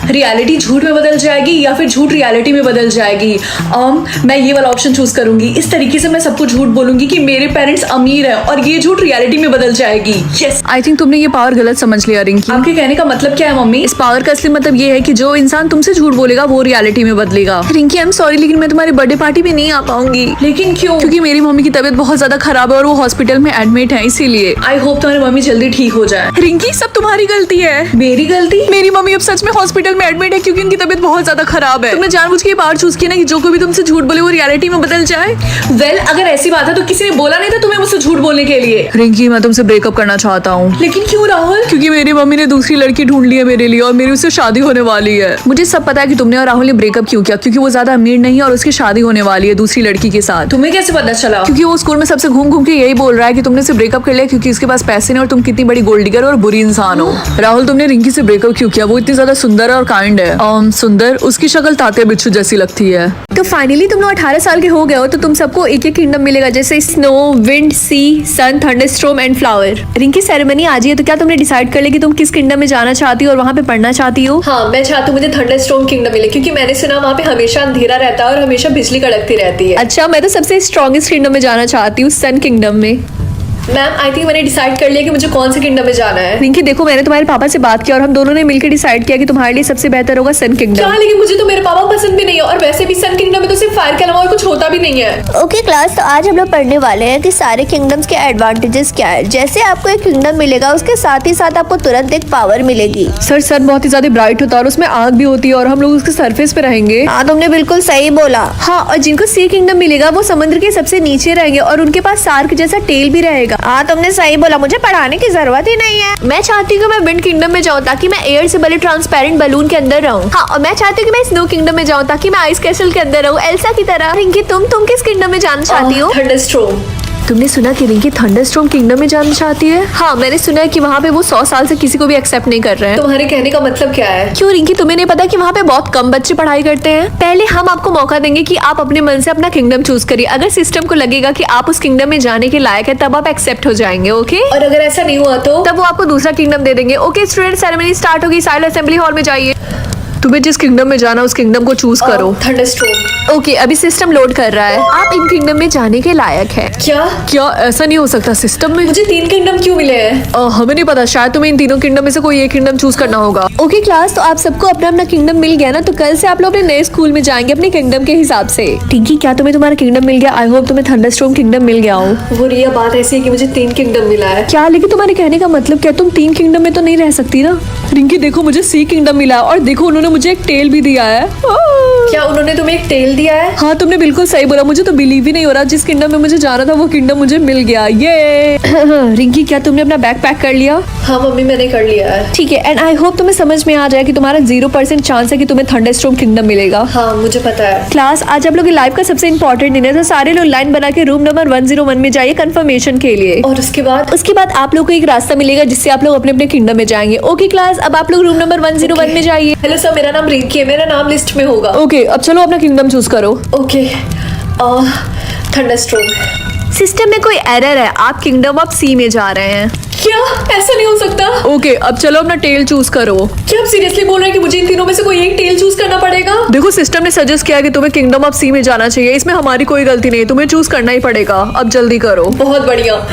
Reality झूठ में बदल जाएगी या फिर झूठ रियलिटी में बदल जाएगी? मैं ये वाला ऑप्शन चूज करूंगी। इस तरीके से मैं सबको झूठ बोलूंगी कि मेरे पेरेंट्स अमीर हैं और ये झूठ रियलिटी में बदल जाएगी। यस, आई थिंक तुमने ये पावर गलत समझ लिया रिंकी। आपके कहने का मतलब क्या है मम्मी? इस पावर का असली मतलब ये है कि जो इंसान तुमसे झूठ बोलेगा वो रियलिटी में बदलेगा। रिंकी आई एम सॉरी, लेकिन मैं तुम्हारी बर्थडे पार्टी में नहीं आ पाऊंगी। लेकिन क्यों? क्योंकि मेरी मम्मी की तबीयत बहुत ज्यादा खराब है और वो हॉस्पिटल में एडमिट है, इसीलिए। आई होप तुम्हारी मम्मी जल्दी ठीक हो जाए। रिंकी सब तुम्हारी गलती है। मेरी गलती? मेरी मम्मी अब सच में हॉस्पिटल में एडमिट है क्योंकि उनकी तबीयत बहुत ज्यादा खराब है। तुमने जानबूझ के पावर चूज किया ना कि जो कोई भी तुमसे झूठ बोले वो रियलिटी में बदल जाए। वेल, अगर ऐसी बात है तो किसी ने बोला नहीं था तुम्हें मुझसे झूठ बोलने के लिए। रिंकी मैं तुमसे ब्रेकअप करना चाहता हूँ। लेकिन क्यों राहुल? क्योंकि मेरी मम्मी ने दूसरी लड़की ढूंढ ली है मेरे लिए और मेरी उससे शादी होने वाली है। मुझे सब पता है कि तुमने और राहुल ने ब्रेकअप क्यों किया, क्योंकि वो ज्यादा अमीर नहीं है और उसकी शादी होने वाली है दूसरी लड़की के साथ। तुम्हें कैसे पता चला? क्योंकि वो स्कूल में सबसे घूम घूम के यही बोल रहा है कि तुमने उससे ब्रेकअप कर लिया क्योंकि उसके पास पैसे नहीं और तुम कितनी बड़ी गोल्ड डिगर और बुरी इंसान हो। राहुल तुमने रिंकी से ब्रेकअप क्यों किया? वो इतनी ज्यादा सुंदर और काइंड है। सुंदर? उसकी शक्ल तात्या बिच्छू जैसी लगती है। तो फाइनली तुम लोग 18 साल के हो गए हो तो तुम सबको एक एक किंगडम मिलेगा, जैसे snow, wind, sea, sun, thunderstorm and flower. Rinki ceremony आज ही है तो क्या तुमने डिसाइड कर लिया कि तुम किस किंगडम में जाना चाहती हो और वहाँ पे पढ़ना चाहती हो? हाँ, मैं चाहती हूँ मुझे थंडरस्टॉर्म किंगडम मिले क्योंकि मैंने सुना वहाँ पे हमेशा अंधेरा रहता है और हमेशा बिजली कड़कती रहती है। अच्छा, मैं तो सबसे स्ट्रॉन्गेस्ट किंगडम में जाना चाहती हूँ, सन किंगडम में। मैम आई थिंक मैंने डिसाइड कर लिया कि मुझे कौन से किंगडम में जाना है। रिंकी देखो, मैंने तुम्हारे पापा से बात किया और हम दोनों ने मिलकर डिसाइड किया कि तुम्हारे लिए सबसे बेहतर होगा सन किंगडम। क्या? लेकिन मुझे तो मेरे पापा पसंद भी नहीं है और वैसे भी सन किंगडम में तो सिर्फ फायर के अलावा और कुछ होता भी नहीं है। ओके क्लास, तो आज हम लोग पढ़ने वाले हैं कि सारे किंगडम्स के एडवांटेजेस क्या है। जैसे आपको एक किंगडम मिलेगा उसके साथ ही साथ आपको तुरंत एक पावर मिलेगी। सर, सन बहुत ही ज्यादा ब्राइट होता है और उसमें आग भी होती है और हम लोग उसके सरफेस पे रहेंगे। हाँ, तुमने बिल्कुल सही बोला। हाँ, और जिनको सी किंगडम मिलेगा वो समुद्र के सबसे नीचे रहेंगे और उनके पास शार्क जैसा टेल भी रहेगा। हाँ, तुमने सही बोला, मुझे पढ़ाने की जरूरत ही नहीं है। मैं चाहती हूँ मैं विंड किंगडम में जाऊँ ताकि मैं एयर से बने ट्रांसपेरेंट बलून के अंदर रहूँ। हाँ, और मैं चाहती हूँ कि मैं स्नो किंगडम में जाऊँ ताकि मैं आइस कैसल के अंदर रहूँ, एल्सा की तरह। रिंकी तुम किस किंगडम में जाना चाहती हो? थंडरस्टॉर्म। तुमने सुना कि रिंकी थंडरस्टॉर्म किंगडम में जाना चाहती है? हाँ, मैंने सुना है कि वहाँ पे वो 100 साल से किसी को भी एक्सेप्ट नहीं कर रहे हैं। तुम्हारे कहने का मतलब क्या है? क्यों रिंकी, तुम्हें नहीं पता कि वहाँ पे बहुत कम बच्चे पढ़ाई करते हैं? पहले हम आपको मौका देंगे कि आप अपने मन से अपना किंगडम चूज करिए। अगर सिस्टम को लगेगा कि आप उस किंगडम में जाने के लायक है तब आप एक्सेप्ट हो जाएंगे। ओके? और अगर ऐसा नहीं हुआ तो तब वो आपको दूसरा किंगडम दे देंगे। ओके स्टूडेंट, सेरेमनी स्टार्ट होगी, साइलेंट असेंबली हॉल में जाइए। तुम्हें जिस किंगडम में जाना उस किंगडम को चूज करो। थंडरस्टॉर्म। ओके, अभी सिस्टम लोड कर रहा है। आप इन किंगडम में जाने के लायक है। क्या ऐसा नहीं हो सकता? सिस्टम में मुझे 3 किंगडम क्यों मिले हैं? हमें नहीं पता, शायद तुम्हें इन तीनों किंगडम में से कोई एक किंगडम चूज करना होगा। ओके क्लास, तो आप सबको अपना अपना किंगडम मिल गया ना, तो कल से आप लोग अपने नए स्कूल में जाएंगे अपने किंगडम के हिसाब से। ठीक है, क्या तुम्हें तुम्हारा किंगडम मिल गया? आई होप तुम्हें थंडरस्टॉर्म किंगडम मिल गया हो। वो रिया, बात ऐसी है कि मुझे 3 किंगडम मिला है। क्या? लेकिन तुम्हारे कहने का मतलब क्या? तुम 3 किंगडम में तो नहीं रह सकती ना। रिंकी देखो, मुझे सी किंगडम मिला और देखो उन्होंने मुझे एक टेल भी दिया है। क्या उन्होंने तुम्हें एक टेल दिया है? हाँ, तुमने बिल्कुल सही बोला, मुझे तो बिलीव ही नहीं हो रहा। जिस किंगडम में मुझे जाना था वो किंगडम मुझे मिल गया। ये रिंकी, क्या तुमने अपना बैग पैक कर लिया? हाँ मम्मी, मैंने कर लिया है। ठीक है, एंड आई होप तुम्हें समझ में आ जाए कि तुम्हारा 0% चांस है कि तुम्हें थंडरस्टॉर्म किंगडम मिलेगा। हाँ, मुझे पता है। क्लास, आज आप लोग की लाइफ का सबसे इंपॉर्टेंट दिन है, तो सारे लोग लाइन बना के रूम नंबर 101 में जाइए कंफर्मेशन के लिए। और उसके बाद आप लोग को एक रास्ता मिलेगा जिससे आप लोग अपने अपने किंगडम में जाएंगे। ओके क्लास, अब आप लोग रूम नंबर 101 में जाइए। हेलो सर, मेरा नाम रिंकी है, मेरा नाम लिस्ट में होगा। ओके, अब चलो अपना किंगडम चूज करो। Okay, thunderstorm. सिस्टम में कोई एरर है, आप किंगडम ऑफ सी में जा रहे हैं। क्या? ऐसा नहीं हो सकता। ओके, अब चलो अपना टेल चूज करो। क्या आप सीरियसली बोल रहे हैं कि मुझे इन तीनों में से कोई एक टेल चूज करना पड़ेगा? देखो, सिस्टम ने सजेस्ट किया कि तुम्हें किंगडम ऑफ सी में जाना चाहिए, इसमें हमारी कोई गलती नहीं, तुम्हें चूज करना ही पड़ेगा। अब जल्दी करो। बहुत बढ़िया।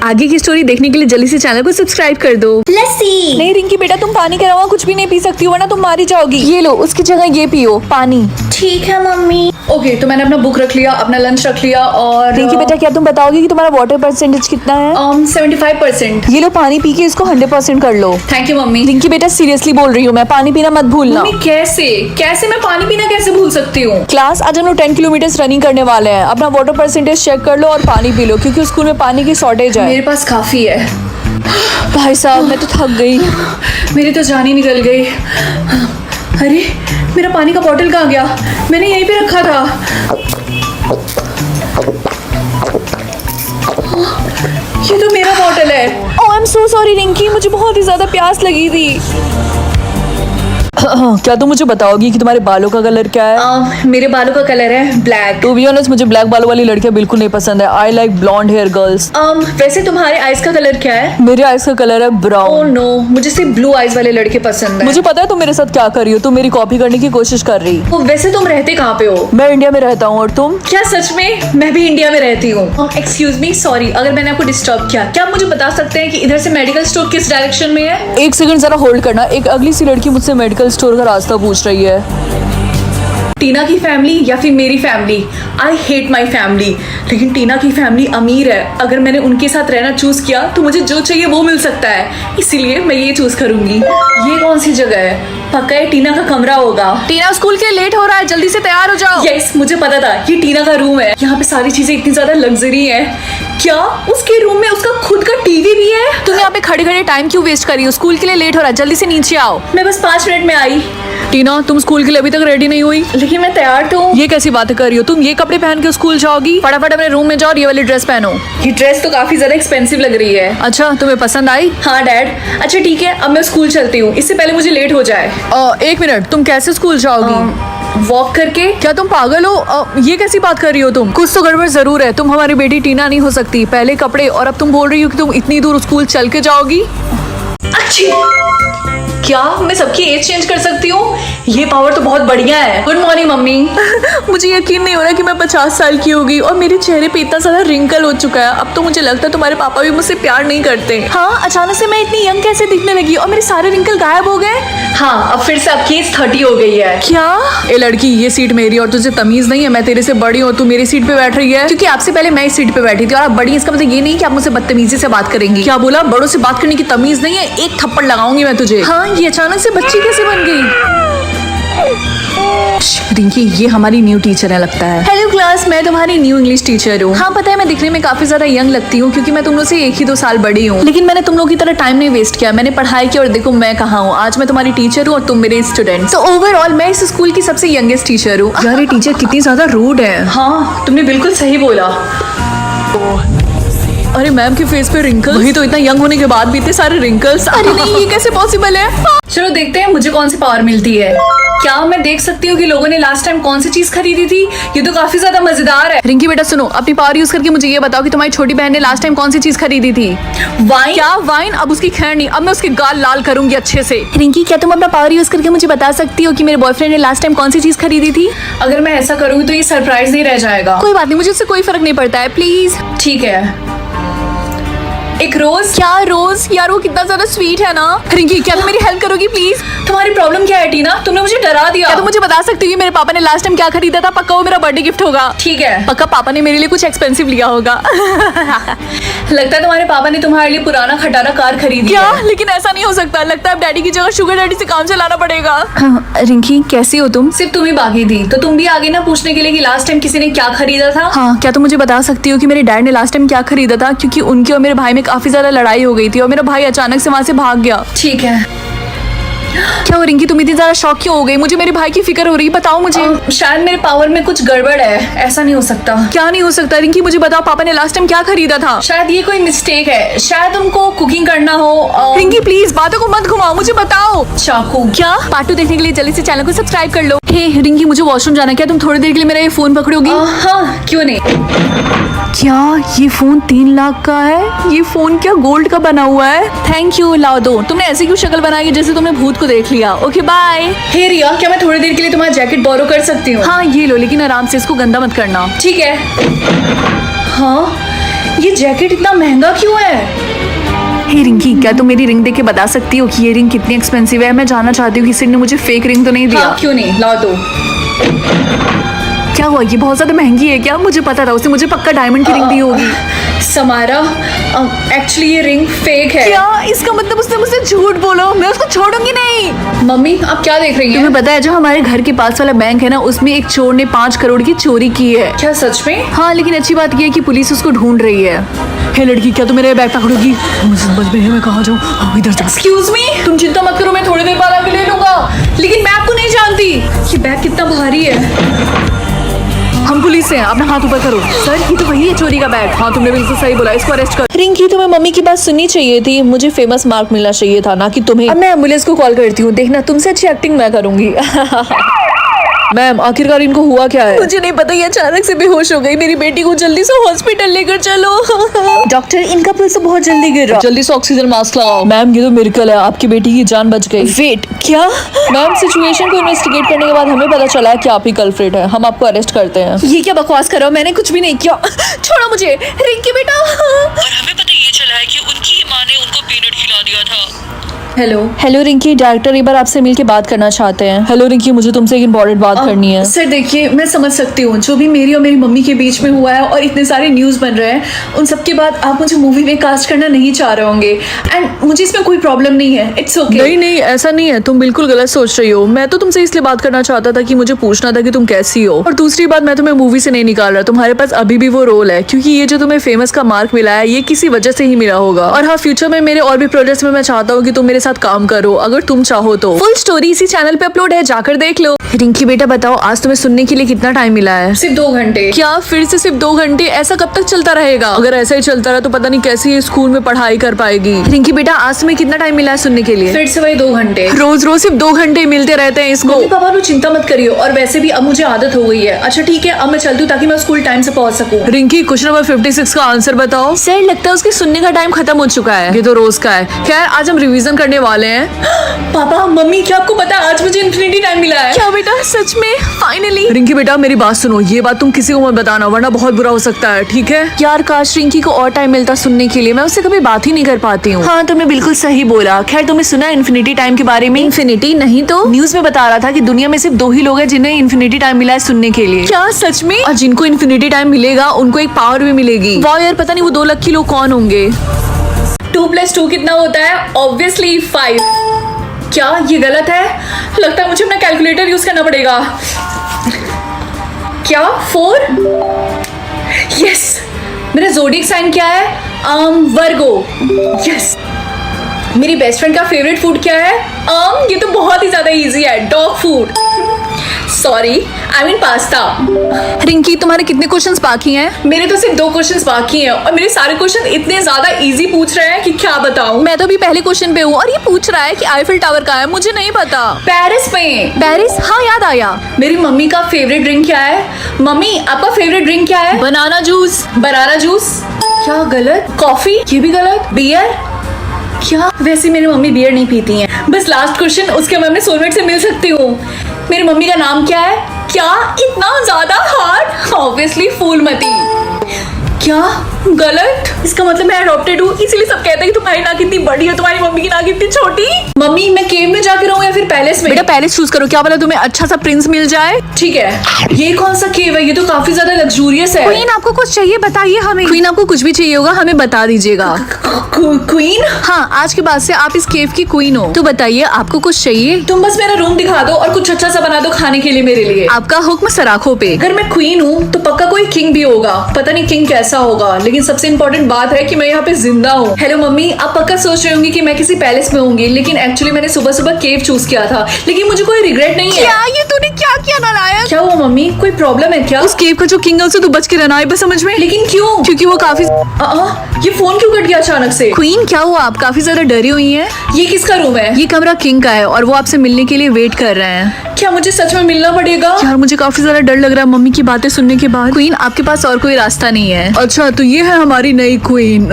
आगे की स्टोरी देखने के लिए जल्दी से चैनल को सब्सक्राइब कर दो। लस्सी। नहीं रिंकी बेटा, तुम पानी के अलावा कुछ भी नहीं पी सकती हो वरना तुम मारी जाओगी। ये लो, उसकी जगह ये पियो पानी। ठीक है मम्मी। ओके, तो मैंने अपना बुक रख लिया, अपना लंच रख लिया। और रिंकी बेटा, क्या तुम बताओगे कि तुम्हारा वाटर परसेंटेज कितना है? 75%। ये लो, पानी पी के इसको 100% कर लो। Thank you mummy. रिंकी बेटा, सीरियसली बोल रही हूँ मैं, पानी पीना मत भूलना। मम्मी कैसे मैं पानी पीना कैसे भूल सकती हूँ? क्लास, आज हम लोग 10 किलोमीटर रनिंग करने वाले हैं। अपना वाटर परसेंटेज चेक कर लो और पानी पी लो क्योंकि स्कूल में पानी की शॉर्टेज है। मेरे पास काफी है। भाई साहब, मैं तो थक गई, मेरी तो जान ही निकल गई। अरे, मेरा पानी का बॉटल कहाँ गया? मैंने यहीं पे रखा था। ये तो मेरा बॉटल है। Oh, I am so sorry Rinki, मुझे बहुत ही ज्यादा प्यास लगी थी। क्या तुम मुझे बताओगी कि तुम्हारे बालों का कलर क्या है? मेरे बालों का कलर है ब्लैक। टू बी ऑनेस्ट मुझे ब्लैक बालों वाली लड़कियां बिल्कुल नहीं पसंद है। I like blonde hair girls. वैसे तुम्हारे आईज का कलर क्या है? मेरे आईज का कलर है ओह ब्राउन। नो, मुझे सिर्फ ब्लू आईज वाले लड़के पसंद है। मुझे पता है तुम मेरे साथ क्या कर रही हो, तुम मेरी कॉपी करने की कोशिश कर रही। वैसे तुम रहते कहाँ पे हो? मैं इंडिया में रहता हूँ और तुम? क्या सच में? मैं भी इंडिया में रहती हूँ। एक्सक्यूज मी, सॉरी अगर मैंने आपको डिस्टर्ब किया। क्या आप मुझे बता सकते हैं कि इधर से मेडिकल स्टोर किस डायरेक्शन में है? एक सेकंड जरा होल्ड करना। एक अगली सी लड़की मुझसे मेडिकल स्टोर का रास्ता पूछ रही है। टीना की फैमिली या फिर मेरी family? I hate my family. लेकिन टीना की फैमिली अमीर है, अगर मैंने उनके साथ रहना चूज किया तो मुझे जो चाहिए वो मिल सकता है, इसीलिए मैं ये चूज करूंगी। ये कौन सी जगह है? पक्का ये टीना का कमरा होगा। टीना स्कूल के लेट हो रहा है, जल्दी से तैयार हो जाओ। यस, मुझे पता था ये टीना का रूम है। यहाँ पे सारी चीजें इतनी ज्यादा लग्जरी है। क्या उसके रूम में उसका खुद का टीवी भी है? तुम यहाँ पे खड़े खड़े टाइम क्यों वेस्ट कर रही हो? स्कूल के लिए लेट हो रहा है, जल्दी से नीचे आओ। मैं बस 5 मिनट में आई। टीना तुम स्कूल के लिए अभी तक रेडी नहीं हुई? लेकिन मैं तैयार तो हूँ। ये कैसी बातें कर रही हो? तुम ये कपड़े पहन के स्कूल जाओगी? फटाफट अपने रूम में जाओ और ये वाली ड्रेस पहनो। ये ड्रेस तो काफी ज्यादा एक्सपेंसिव लग रही है। अच्छा तुम्हें पसंद आई? हाँ डैड। अच्छा ठीक है, अब मैं स्कूल चलती हूँ, इससे पहले मुझे लेट हो जाए। एक मिनट, तुम कैसे स्कूल जाओगी? वॉक करके। क्या तुम पागल हो? ये कैसी बात कर रही हो तुम? कुछ तो गड़बड़ जरूर है। तुम हमारी बेटी टीना नहीं हो सकती। पहले कपड़े और अब तुम बोल रही हो कि तुम इतनी दूर स्कूल चल के जाओगी? अच्छी, क्या मैं सबकी एज चेंज कर सकती हूँ? ये पावर तो बहुत बढ़िया है। Good morning mummy. मुझे यकीन नहीं हो रहा कि मैं 50 साल की हो गई और मेरे चेहरे पे इतना सारा रिंकल हो चुका है। अब तो मुझे लगता है तुम्हारे पापा भी मुझसे प्यार नहीं करते। हाँ, अचानक से मैं इतनी यंग कैसे दिखने लगी और मेरे सारे रिंकल गायब हो गए? हाँ, अब फिर से आपकी एज 30 हो गई है। क्या? ए लड़की, ये सीट मेरी और तुझे तमीज नहीं है? मैं तेरे से बड़ी हूँ, तू मेरी सीट पे बैठ रही है। क्योंकि आपसे पहले मैं इस सीट पे बैठी थी और आप बड़ी, इसका मतलब ये नहीं कि आप मुझसे बदतमीजी से बात करेंगी। क्या बोला? बड़ों से बात करने की तमीज नहीं है? एक थप्पड़ लगाऊंगी मैं तुझे। हाँ, ये अचानक से बच्ची कैसे बन गई? रिंकी, ये हमारी न्यू टीचर है लगता है। हेलो क्लास, मैं तुम्हारी न्यू इंग्लिश टीचर हूँ। हाँ पता है, मैं दिखने में काफी ज्यादा यंग लगती हूँ क्योंकि मैं तुम लोग से 1 ही 2 साल बड़ी हूँ, लेकिन मैंने तुम लोग की तरह टाइम नहीं वेस्ट किया। मैंने पढ़ाई की और देखो मैं कहाँ हूँ। आज मैं तुम्हारी टीचर हूँ और तुम मेरे स्टूडेंट। तो ओवरऑल मैं इस स्कूल की सबसे यंगेस्ट टीचर हूँ। यार ये टीचर कितनी ज्यादा रूड है। हाँ, तुमने बिल्कुल सही बोला। अरे मैम के फेस पे रिंकल्स। वही तो, इतना यंग होने के बाद भी इतने सारे रिंकल्स। अरे नहीं, ये कैसे पॉसिबल है? चलो देखते हैं मुझे कौन सी पावर मिलती है। क्या मैं देख सकती हूँ कि लोगों ने लास्ट टाइम कौन सी चीज खरीदी थी? ये तो काफी ज्यादा मजेदार है। रिंकी बेटा सुनो, अपनी पावर यूज करके मुझे ये बताओ कि तुम्हारी छोटी बहन ने लास्ट टाइम कौन सी चीज खरीदी थी? वाइन। क्या वाइन? अब उसकी खैर नहीं, अब मैं उसके गाल लाल करूंगी अच्छे से। रिंकी, क्या तुम अपना पावर यूज करके मुझे बता सकती हो कि मेरे बॉयफ्रेंड ने लास्ट टाइम कौन सी चीज खरीदी थी? अगर मैं ऐसा करूंगी तो ये सरप्राइज नहीं रह जाएगा। कोई बात नहीं, मुझे उससे कोई फर्क नहीं पड़ता है। प्लीज। ठीक है, एक रोज। क्या रोज? यार वो कितना ज्यादा स्वीट है ना। रिंकी, क्या तुम मेरी हेल्प करोगी प्लीज? तुम्हारी प्रॉब्लम क्या है टीना? तुमने मुझे डरा दिया। क्या तुम मुझे बता सकती हो कि मेरे पापा ने लास्ट टाइम क्या खरीदा था? पक्का वो मेरा बर्थडे गिफ्ट होगा। ठीक है, पक्का पापा ने मेरे लिए कुछ एक्सपेंसिव लिया होगा। लगता है तुम्हारे पापा ने तुम्हारे लिए पुराना खटारा कार खरीदी क्या? है। लेकिन ऐसा नहीं हो सकता। लगता है अब डैडी की जगह शुगर डैडी से काम चलाना पड़ेगा। रिंकी, कैसी हो तुम? सिर्फ तुम ही बाकी थी, तो तुम भी आगे ना पूछने के लिए कि लास्ट टाइम किसी ने क्या खरीदा था। हाँ, क्या तुम मुझे बता सकती हो कि मेरे डैड ने लास्ट टाइम क्या खरीदा था? क्योंकि उनके और मेरे भाई में काफी ज्यादा लड़ाई हो गई थी और मेरा भाई अचानक से वहाँ से भाग गया। ठीक है। क्या हो रिंकी, तुम इतनी ज्यादा शॉक क्यों हो गई? मुझे मेरे भाई की फिक्र हो रही है, बताओ मुझे। शायद मेरे पावर में कुछ गड़बड़ है। ऐसा नहीं हो सकता। क्या नहीं हो सकता? रिंकी मुझे बताओ, पापा ने लास्ट टाइम क्या खरीदा था? शायद ये कोई मिस्टेक है। शायद उनको कुकिंग करना हो। रिंकी प्लीज बातों को मत घुमाओ, मुझे बताओ। चाकू। क्या? पार्ट 2 देखने के लिए जल्दी से चैनल को सब्सक्राइब कर लो। हे रिंकी, मुझे वॉशरूम जाना है। क्या तुम थोड़ी देर के लिए मेरा ये फोन पकड़ोगी? हाँ, क्यों नहीं। क्या ये फोन 3 लाख का है? ये फोन क्या गोल्ड का बना हुआ है? थैंक यू, लाओ दो। तुमने ऐसी क्यों शक्ल बनाई है जैसे तुमने भूत को देख लिया? Okay bye. हे रिया, क्या मैं थोड़ी देर के लिए तुम्हारा जैकेट बोरो कर सकती हूँ? हाँ ये लो, लेकिन आराम से, इसको गंदा मत करना। ठीक है। हाँ, ये जैकेट इतना महंगा क्यों है? हे रिंकी, क्या तुम मेरी रिंग देख के बता सकती हो कि ये रिंग कितनी एक्सपेंसिव है? मैं जानना चाहती हूँ कि किसी ने मुझे फेक रिंग तो नहीं दिया। हाँ, क्यों नहीं, लाओ दो। क्या हुआ? ये बहुत ज्यादा महंगी है क्या? मुझे पता था, उसने मुझे पक्का डायमंड की रिंग दी होगी। समारा, एक्चुअली ये रिंग फेक है। क्या? इसका मतलब उसने मुझसे झूठ बोलो। मैं उसको छोड़ूंगी नहीं। मम्मी, आप क्या देख रही हैं? तुम्हें पता है जो हमारे घर के पास वाला बैंक है ना, उसमें एक चोर ने 5 करोड़ की चोरी की है। क्या सच में? हाँ, लेकिन अच्छी बात यह है कि पुलिस उसको ढूंढ रही है। हे लड़की, क्या तुम मेरे बैग पकड़ोगी? मुझे समझ में नहीं, मैं कहाँ जाऊँ? इधर जा। एक्सक्यूज मी, तुम चिंता मत करो, मैं थोड़ी देर बाद आके ले लूंगा। लेकिन मैं आपको नहीं जानती। ये बैग कितना भारी है। हम पुलिस से हैं, अपना हाथ ऊपर करो। सर ये तो वही है चोरी का बैग। हाँ तुमने बिल्कुल सही बोला, इसको अरेस्ट कर। रिंकी तुम्हें मम्मी की बात सुननी चाहिए थी, मुझे फेमस मार्क मिलना चाहिए था, ना कि तुम्हें। अब मैं एम्बुलेंस को कॉल करती हूँ, देखना तुमसे अच्छी एक्टिंग मैं करूंगी। मैम आखिरकार इनको हुआ क्या है? मुझे नहीं पता, ये अचानक से बेहोश हो गई। मेरी बेटी को जल्दी से हॉस्पिटल लेकर चलो। डॉक्टर इनका पल्स तो बहुत जल्दी गिर रहा। जल्दी से ऑक्सीजन मास्क लगाओ। मैम ये तो मिरेकल है, आपकी बेटी की जान बच गई। वेट क्या? मैम सिचुएशन को इन्वेस्टिगेट करने के बाद हमें पता चला है कि आप ही कल्प्रिट है। हम आपको अरेस्ट करते हैं। ये क्या बकवास कर रहे हो? मैंने कुछ भी नहीं किया। छोड़ो मुझे। रिंकी बेटा। और हमें पता ये चला है कि उनकी माँ ने उनको पीनट खिला दिया था। हेलो रिंकी, डायरेक्टर एक बार आपसे मिलके बात करना चाहते हैं। हेलो रिंकी, मुझे तुमसे एक इम्पोर्टेंट बात करनी है। सर देखिए, मैं समझ सकती हूँ जो भी मेरी और मेरी मम्मी के बीच में हुआ है और इतने सारे न्यूज़ बन रहे हैं, उन सब के बाद आप मुझे मूवी में कास्ट करना नहीं चाह रहे होंगे एंड मुझे इसमें कोई प्रॉब्लम नहीं है। It's okay. नहीं ऐसा नहीं है, तुम बिल्कुल गलत सोच रही हो। मैं तो तुमसे इसलिए बात करना चाहता था कि मुझे पूछना था कि तुम कैसी हो। और दूसरी बात, मैं तुम्हें मूवी से नहीं निकाल रहा, तुम्हारे पास अभी भी वो रोल है, क्योंकि ये जो तुम्हें फेमस का मार्क मिला है ये किसी वजह से ही मिला होगा। और हाँ, फ्यूचर में मेरे और भी प्रोजेक्ट्स में मैं चाहता हूँ कि तुम मेरे साथ काम करो, अगर तुम चाहो तो। फुल स्टोरी इसी चैनल पे अपलोड है, जाकर देख लो। रिंकी बेटा बताओ, आज तुम्हें सुनने के लिए कितना टाइम मिला है? सिर्फ 2 घंटे। क्या फिर से सिर्फ 2 घंटे? ऐसा कब तक चलता रहेगा? अगर ऐसा ही चलता रहा तो पता नहीं कैसे ये स्कूल में पढ़ाई कर पाएगी। रिंकी बेटा आज तुम्हें कितना टाइम मिला है सुनने के लिए? फिर से वही 2 घंटे। रोज रोज सिर्फ 2 घंटे मिलते रहते हैं इसको। मम्मी पापा चिंता मत करिए, और वैसे भी अब मुझे आदत हो गई है। अच्छा ठीक है, अब मैं चलती हूँ ताकि मैं स्कूल टाइम से पहुँच सकूँ। रिंकी क्वेश्चन नंबर 56 का आंसर बताओ। सर लगता है उसके सुनने का टाइम खत्म हो चुका है। ये तो रोज का है। खैर आज हम रिवीजन करने वाले हैं। पापा मम्मी, क्या आपको पता है आज मुझे इन्फिनिटी टाइम मिला है? क्या बेटा सच में? फाइनली। रिंकी बेटा मेरी बात सुनो, ये बात तुम किसी को मत बताना वरना बहुत बुरा हो सकता है, ठीक है? यार काश रिंकी को और टाइम मिलता सुनने के लिए, मैं उससे कभी बात ही नहीं कर पाती हूँ। हाँ तुमने बिल्कुल सही बोला। खैर तुमने सुना इन्फिनिटी टाइम के बारे में? इन्फिनिटी नहीं तो न्यूज में बता रहा था कि दुनिया में सिर्फ 2 ही लोग हैं जिन्हें इन्फिनिटी टाइम मिला है सुनने के लिए। क्या सच में? और जिनको इन्फिनिटी टाइम मिलेगा उनको एक पावर भी मिलेगी। वाह यार, पता नहीं वो 2 लकी लोग कौन होंगे। 2 + 2 कितना होता है? ऑब्वियसली 5। क्या ये गलत है? लगता है मुझे अपना कैलकुलेटर यूज करना पड़ेगा। क्या 4? यस। मेरा ज़ोडिएक साइन क्या है? वर्गो। यस। मेरी बेस्ट फ्रेंड का फेवरेट फूड क्या है? ये तो बहुत ही ज्यादा इजी है, dog food. Sorry, I mean pasta. Rinki तुम्हारे कितने क्वेश्चंस बाकी हैं? मेरे तो सिर्फ 2 क्वेश्चंस बाकी हैं और मेरे सारे क्वेश्चन इतने ज्यादा इजी पूछ रहे हैं कि क्या बताऊं। मैं तो अभी पहले क्वेश्चन पे हूँ और ये पूछ रहा है कि आईफिल टावर कहाँ है। मुझे नहीं पता। पेरिस में। पेरिस? हाँ याद आया। मेरी मम्मी का फेवरेट ड्रिंक क्या है? मम्मी आपका फेवरेट ड्रिंक क्या है? बनाना जूस। बनाना जूस? क्या गलत? कॉफी? ये भी गलत। बियर? क्या? वैसे मेरी मम्मी बियर नहीं पीती हैं। बस लास्ट क्वेश्चन, उसके मैं अपने सोलमेट से मिल सकती हूँ। मेरी मम्मी का नाम क्या है? क्या इतना ज्यादा हार्ड? ऑब्वियसली फूलमती। क्या गलत? इसका मतलब मैं अडॉप्टेड हूँ, इसीलिए सब कहते हैं कि तुम्हारी नाक इतनी बड़ी है, तुम्हारी मम्मी की नाक इतनी छोटी। मम्मी मैं केव में जाके रहूँ या फिर पैलेस में? बेटा पैलेस चूज करो, क्या पता तुम्हें अच्छा सा प्रिंस मिल जाए। ठीक है। ये कौन सा केव है? ये तो काफी ज्यादा लग्जूरियस है। क्वीन आपको कुछ चाहिए बताइए हमें। क्वीन आपको कुछ भी चाहिए होगा हमें बता दीजिएगा। क्वीन? हाँ आज के बाद से आप इस केव की क्वीन हो। तो बताइए आपको कुछ चाहिए? तुम बस मेरा रूम दिखा दो और कुछ अच्छा सा बना दो खाने के लिए मेरे लिए। आपका हुक्म सराखों पे। अगर मैं क्वीन हूँ तो पक्का कोई किंग भी होगा। पता नहीं किंग कैसा होगा, लेकिन सबसे इम्पोर्टेंट बात है कि मैं यहाँ पे जिंदा हूँ। हेलो मम्मी, आप पक्का सोच रहे होंगे कि मैं किसी पैलेस में होंगी, लेकिन एक्चुअली मैंने सुबह सुबह केव चूज किया था, लेकिन मुझे कोई रिग्रेट नहीं है। क्या ये तूने क्या किया नालायक? क्या हुआ मम्मी? कोई प्रॉब्लम है क्या? उस केव का जो किंग है उसे तू बच के रहना है बस, समझ में? लेकिन क्यों? क्योंकि वो काफी। ये फोन क्यों कट गया अचानक से? क्वीन क्या हुआ? आप काफी ज्यादा डरी हुई हैं। ये किसका रूम है? ये कमरा किंग का है और वो आपसे मिलने के लिए वेट कर रहे हैं। क्या मुझे सच में मिलना पड़ेगा? यार मुझे काफी ज्यादा डर लग रहा है मम्मी की बातें सुनने के बाद। क्वीन आपके पास और कोई रास्ता नहीं है। अच्छा तो ये है हमारी नई क्वीन।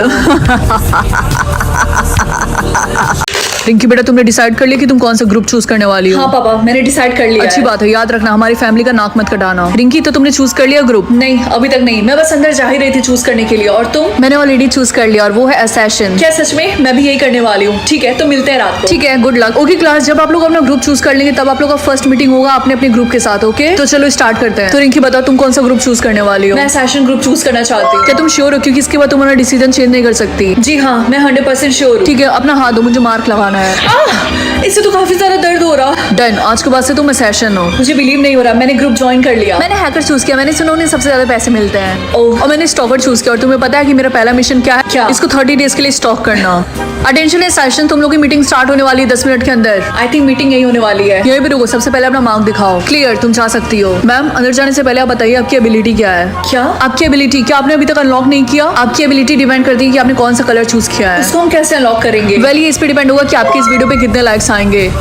रिंकी बेटा तुमने डिसाइड कर लिया कि तुम कौन सा ग्रुप चूज करने वाली हो? हाँ पापा, मैंने डिसाइड कर लिया अच्छी है। बात है, याद रखना हमारी फैमिली का नाक मत कटाना। रिंकी तो तुमने चूज कर लिया ग्रुप? नहीं अभी तक नहीं, मैं बस अंदर जा ही रही थी चूज करने के लिए। और तुम? मैंने ऑलरेडी चूज कर लिया और वो है असैसिन। क्या सच में? मैं भी यही करने वाली हूँ। ठीक है तो मिलते हैं रात को। ठीक है, गुड लक। ओके क्लास, जब आप लोग अपना ग्रुप चूज कर लेंगे तब आप लोग का फर्स्ट मीटिंग होगा अपने अपने ग्रुप के साथ। ओके तो चलो स्टार्ट करते हैं। तो रिंकी बताओ तुम कौन सा ग्रुप चूज करने वाली हो? मैं असैसिन ग्रुप चूज करना चाहती हूँ। क्या तुम श्योर हो? क्योंकि इसके बाद तुम अपना डिसीजन चेंज नहीं कर सकती। जी हाँ, मैं 100% श्योर हूँ। ठीक है अपना हाथ दो, मुझे मार्क लगाना है। से तो काफी ज्यादा दर्द हो रहा। डन, आज के बाद से तुम असेशन हो। मुझे बिलीव नहीं हो रहा, मैंने ग्रुप ज्वाइन कर लिया। मैंने हैकर चूज किया, मैंने सुना उन्हें सबसे ज्यादा पैसे मिलते हैं। ओह। और मैंने स्टॉकर चूज किया। और तुम्हें पता है कि मेरा पहला मिशन क्या है? क्या? इसको 30 डेज के लिए स्टॉक करना। अटेंशन है सेशन, तुम लोग की मीटिंग स्टार्ट होने वाली है 10 मिनट के अंदर। आई थिंक मीटिंग यही होने वाली है। यही भी रुको, सबसे पहले अपना मार्क दिखाओ। क्लियर, तुम जा सकती हो। मैम, अंदर जाने से पहले आप बताइए आपकी एबिलिटी क्या है? क्या? आपकी एबिलिटी क्या आपने अभी तक अनलॉक नहीं किया? आपकी एबिलिटी डिपेंड करती है कि आपने कौन सा कलर चूज किया है। इसको हम कैसे अनलॉक करेंगे? वेल, ये इस पे डिपेंड होगा कि आपके इस वीडियो पे कितने लाइक्स आएंगे।